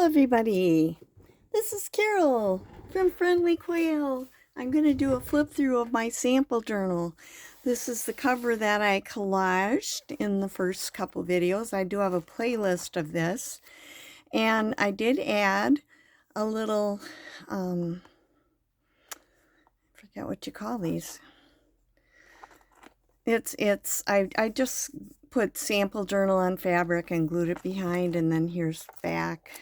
Hello everybody, this is Carol from Friendly Quail. I'm going to do a flip through of my sample journal. This is the cover that I collaged in the first couple videos. I do have a playlist of this, and I did add a little, I forget what you call these. I just put sample journal on fabric and glued it behind, and then here's back.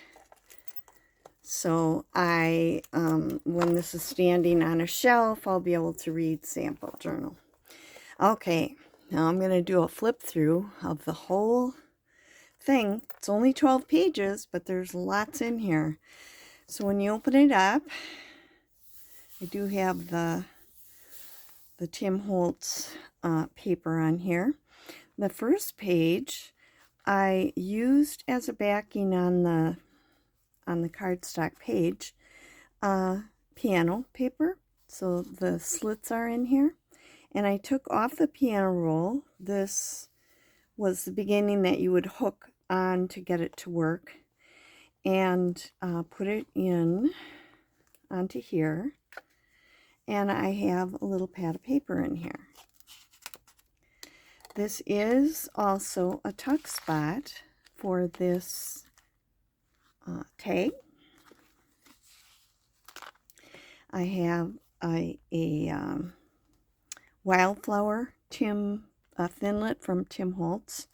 So when this is standing on a shelf, I'll be able to read sample journal. Okay, now I'm going to do a flip through of the whole thing. It's only 12 pages, but there's lots in here. So when you open it up, I do have the Tim Holtz paper on here. The first page I used as a backing on the cardstock page piano paper, so the slits are in here, and I took off the piano roll. This was the beginning that you would hook on to get it to work, and put it in onto here, and I have a little pad of paper in here. This is also a tuck spot for this tag. I have a wildflower thinlet from Tim Holtz,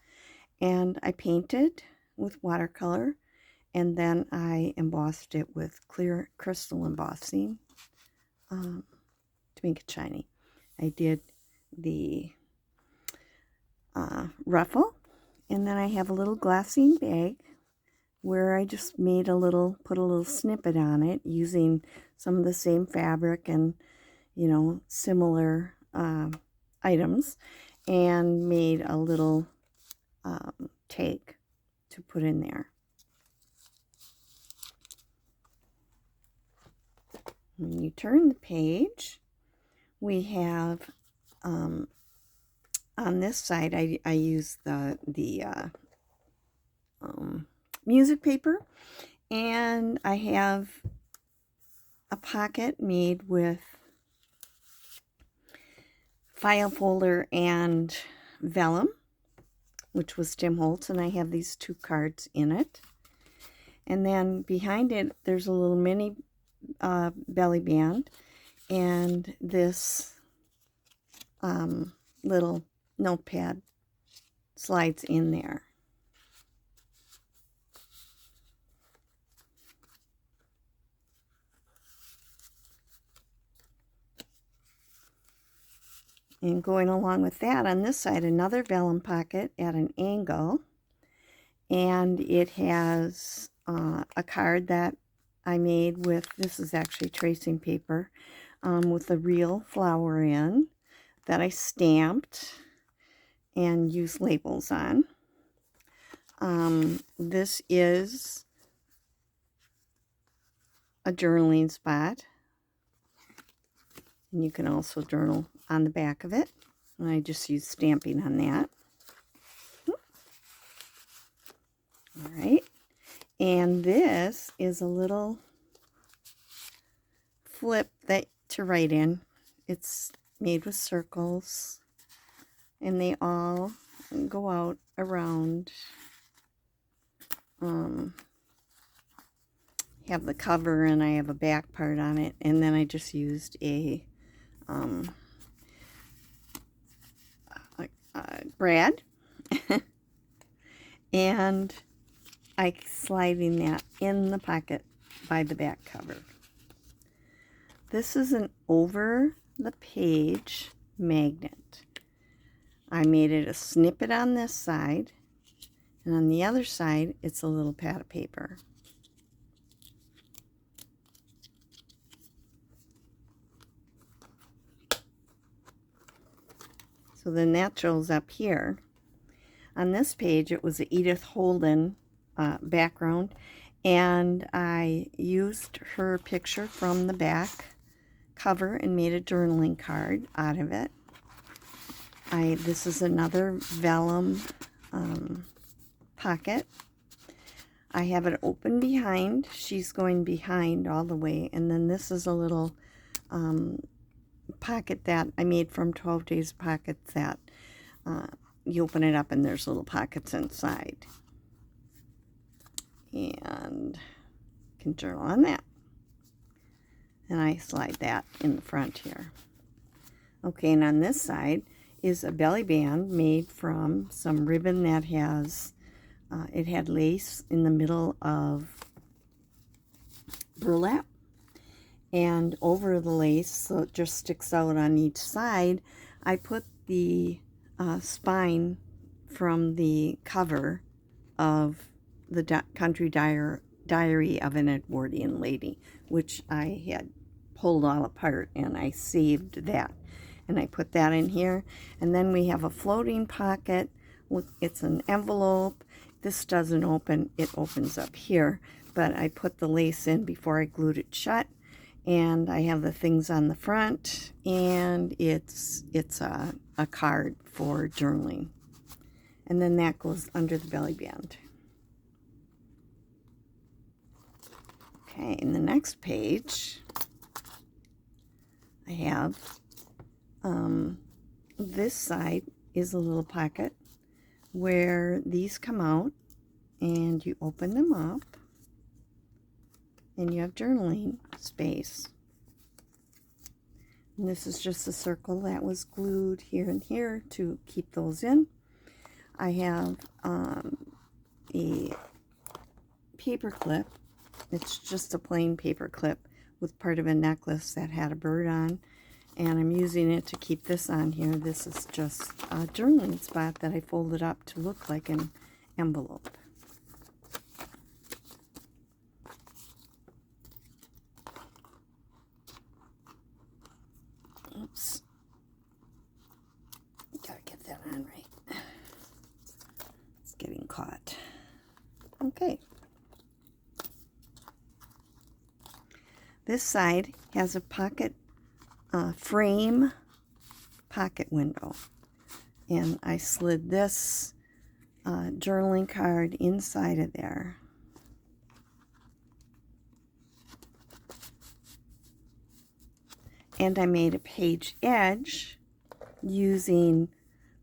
and I painted with watercolor, and then I embossed it with clear crystal embossing to make it shiny. I did the ruffle, and then I have a little glassine bag where I just put a little snippet on it using some of the same fabric and, similar items, and made a little tag to put in there. When you turn the page, we have on this side, I use the music paper, and I have a pocket made with file folder and vellum, which was Tim Holtz, and I have these two cards in it. And then behind it, there's a little mini belly band, and this little notepad slides in there. And going along with that, on this side, another vellum pocket at an angle, and it has a card that I made with, this is actually tracing paper, with a real flower in, that I stamped and used labels on. This is a journaling spot, and you can also journal on the back of it, and I just use stamping on that. All right, and this is a little flip to write in. It's made with circles, and they all go out around. Have the cover, and I have a back part on it, and then I just used a brad and I sliding that in the pocket by the back cover. This is an over the page magnet. I made it a snippet on this side, and on the other side it's a little pad of paper. So then that shows up here. On this page, it was an Edith Holden background, and I used her picture from the back cover and made a journaling card out of it. This is another vellum pocket. I have it open behind. She's going behind all the way. And then this is a little pocket that I made from 12 Days Pockets that you open it up and there's little pockets inside. And you can journal on that. And I slide that in the front here. Okay, and on this side is a belly band made from some ribbon that has, it had lace in the middle of burlap. And over the lace, so it just sticks out on each side, I put the spine from the cover of the Country Diary of an Edwardian Lady, which I had pulled all apart, and I saved that. And I put that in here. And then we have a floating pocket. It's an envelope. This doesn't open. It opens up here. But I put the lace in before I glued it shut. And I have the things on the front. And it's a card for journaling. And then that goes under the belly band. Okay, in the next page, I have this side is a little pocket where these come out and you open them up and you have journaling space. And this is just a circle that was glued here and here to keep those in. I have a paper clip. It's just a plain paper clip with part of a necklace that had a bird on, and I'm using it to keep this on here. This is just a journaling spot that I folded up to look like an envelope. Oops. Gotta get that on right. It's getting caught. Okay. This side has a pocket frame pocket window, and I slid this journaling card inside of there. And I made a page edge using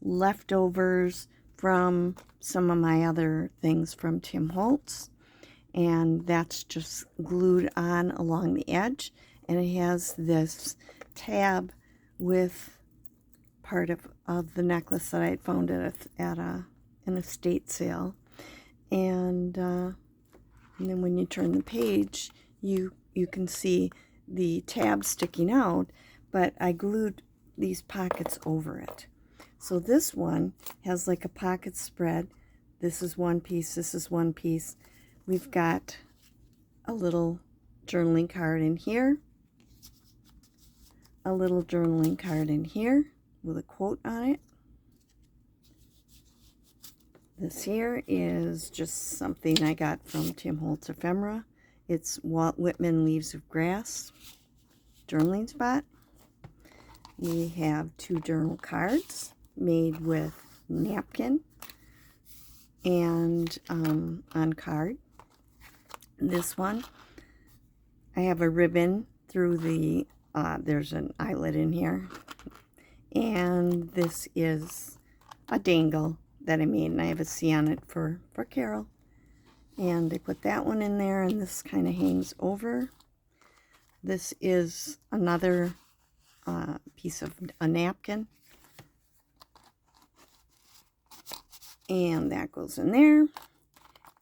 leftovers from some of my other things from Tim Holtz. And that's just glued on along the edge. And it has this tab with part of the necklace that I had found at an estate sale. And then when you turn the page, you can see the tab sticking out, but I glued these pockets over it. So this one has like a pocket spread. This is one piece, this is one piece. We've got a little journaling card in here, a little journaling card in here with a quote on it. This here is just something I got from Tim Holtz Ephemera. It's Walt Whitman Leaves of Grass journaling spot. We have two journal cards made with napkin and on card. This one, I have a ribbon through the, there's an eyelet in here. And this is a dangle that I made, and I have a C on it for Carol. And I put that one in there, and this kind of hangs over. This is another piece of a napkin. And that goes in there.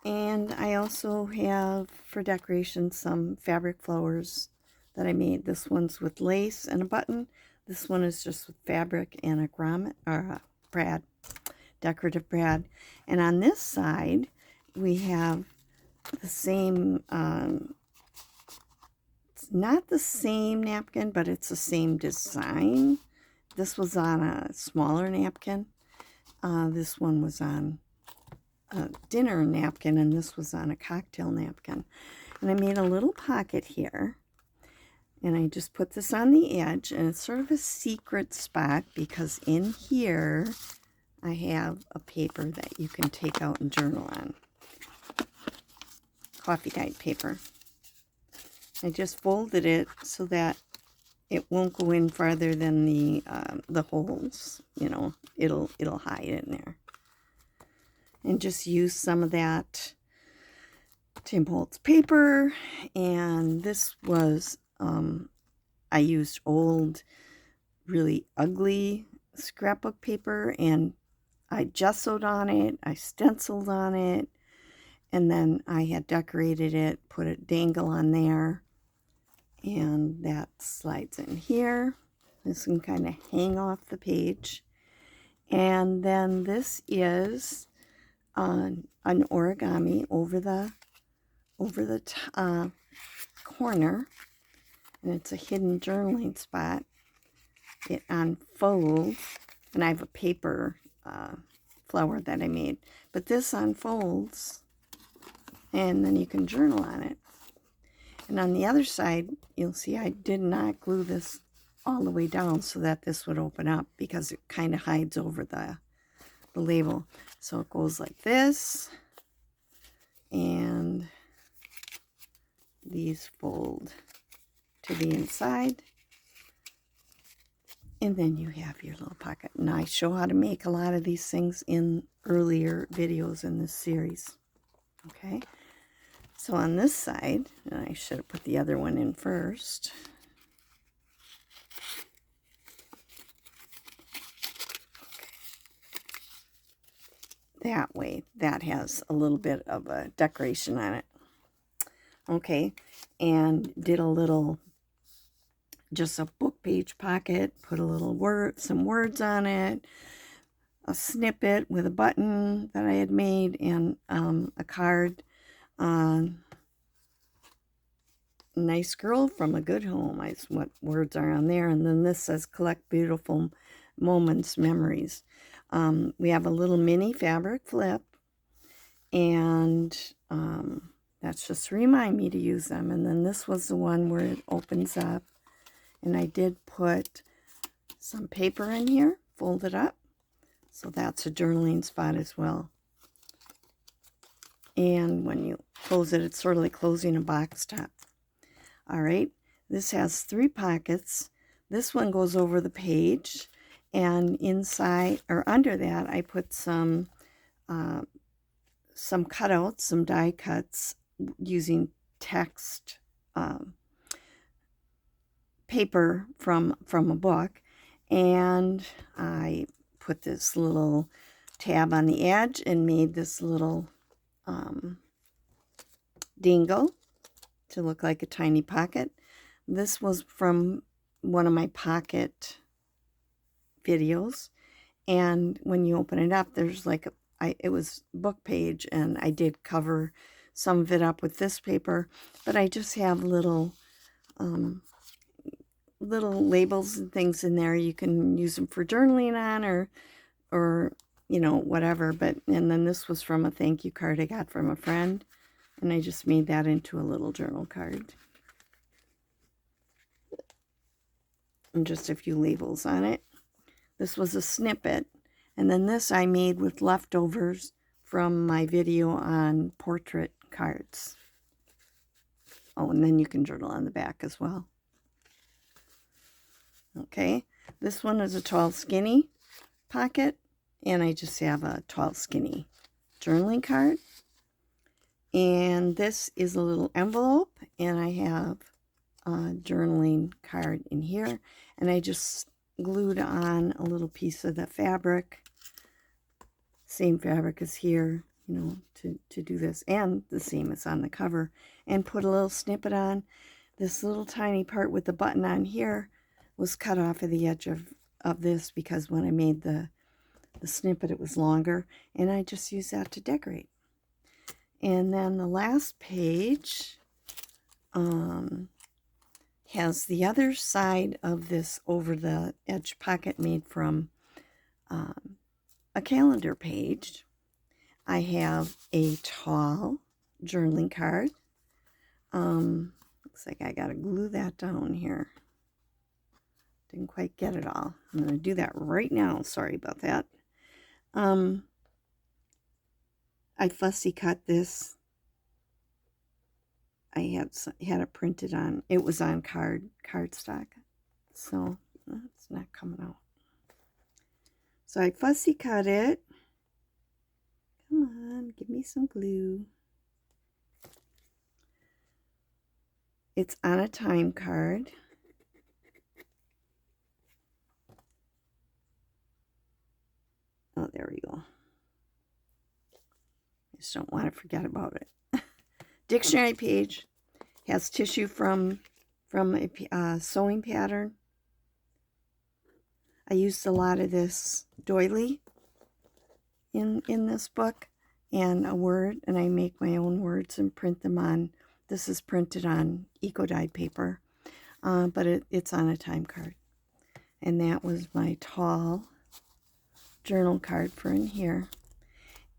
And I also have, for decoration, some fabric flowers that I made. This one's with lace and a button. This one is just with fabric and a grommet, or a brad, decorative brad. And on this side, we have the same, it's not the same napkin, but it's the same design. This was on a smaller napkin. This one was on a dinner napkin, and this was on a cocktail napkin. And I made a little pocket here, and I just put this on the edge, and it's sort of a secret spot because in here I have a paper that you can take out and journal on. coffee dyed paper. I just folded it so that it won't go in farther than the holes. You know, it'll hide in there. And just use some of that Tim Holtz paper. And this was, I used old, really ugly scrapbook paper, and I gessoed on it, I stenciled on it, and then I had decorated it, put a dangle on there, and that slides in here. This can kind of hang off the page. And then this is an origami over the corner, and it's a hidden journaling spot. It unfolds, and I have a paper flower that I made, but this unfolds, and then you can journal on it. And on the other side, you'll see I did not glue this all the way down so that this would open up, because it kind of hides over the label. So it goes like this, and these fold to the inside, and then you have your little pocket. And I show how to make a lot of these things in earlier videos in this series. Okay, so on this side, and I should have put the other one in first. That way, that has a little bit of a decoration on it. Okay, and did a little, just a book page pocket, put a little some words on it, a snippet with a button that I had made, and a card on nice girl from a good home. Is what words are on there. And then this says collect beautiful moments, memories. We have a little mini fabric flip, and that's just to remind me to use them. And then this was the one where it opens up, and I did put some paper in here, folded up, so that's a journaling spot as well. And when you close it, it's sort of like closing a box top. All right, this has 3 pockets. This one goes over the page, and inside or under that, I put some cutouts, some die cuts using text paper from a book, and I put this little tab on the edge and made this little dingle to look like a tiny pocket. This was from one of my pocket videos, and when you open it up, there's like it was book page, and I did cover some of it up with this paper, but I just have little labels and things in there. You can use them for journaling on, or you know, whatever. But and then this was from a thank you card I got from a friend, and I just made that into a little journal card, and just a few labels on it. This was a snippet, and then this I made with leftovers from my video on portrait cards. Oh, and then you can journal on the back as well. Okay, this one is a tall skinny pocket, and I just have a tall skinny journaling card. And this is a little envelope, and I have a journaling card in here, and I just glued on a little piece of the fabric, same fabric as here, you know, to do this, and the same as on the cover, and put a little snippet on. This little tiny part with the button on here was cut off of the edge of this, because when I made the snippet it was longer, and I just used that to decorate. And then the last page has the other side of this over the edge pocket made from a calendar page. I have a tall journaling card. Looks like I gotta glue that down here. Didn't quite get it all. I'm going to do that right now. Sorry about that. I fussy cut this I had it printed on, it was on cardstock. So it's not coming out. So I fussy cut it. Come on, give me some glue. It's on a time card. Oh, there we go. I just don't want to forget about it. Dictionary page has tissue from a sewing pattern. I used a lot of this doily in this book, and a word, and I make my own words and print them on. This is printed on eco-dyed paper, but it's on a time card. And that was my tall journal card for in here.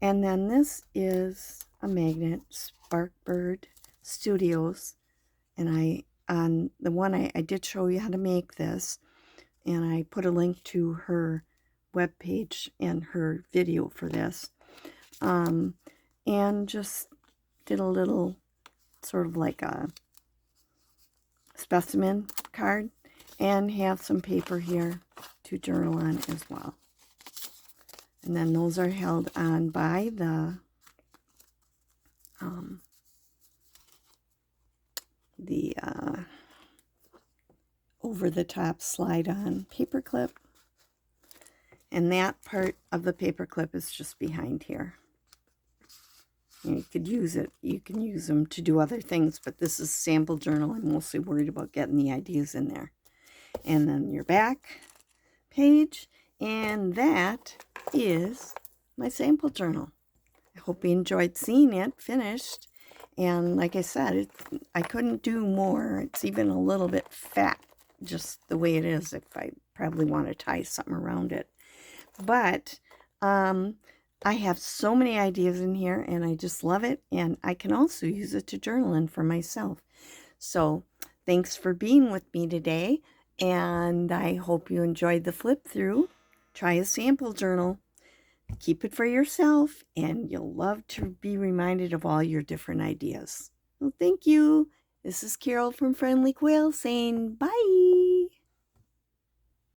And then this is a magnet, Sparkbird Studios. And on the one I did show you how to make this, and I put a link to her webpage and her video for this. And just did a little sort of like a specimen card, and have some paper here to journal on as well. And then those are held on by the over-the-top slide-on paper clip. And that part of the paper clip is just behind here. And you could use it. You can use them to do other things, but this is sample journal. I'm mostly worried about getting the ideas in there. And then your back page, and that is my sample journal. I hope you enjoyed seeing it finished. And like I said, I couldn't do more. It's even a little bit fat, just the way it is, if I probably want to tie something around it. But I have so many ideas in here, and I just love it. And I can also use it to journal in for myself. So thanks for being with me today. And I hope you enjoyed the flip through. Try a sample journal. Keep it for yourself, and you'll love to be reminded of all your different ideas. Well, thank you. This is Carol from Friendly Quill saying bye.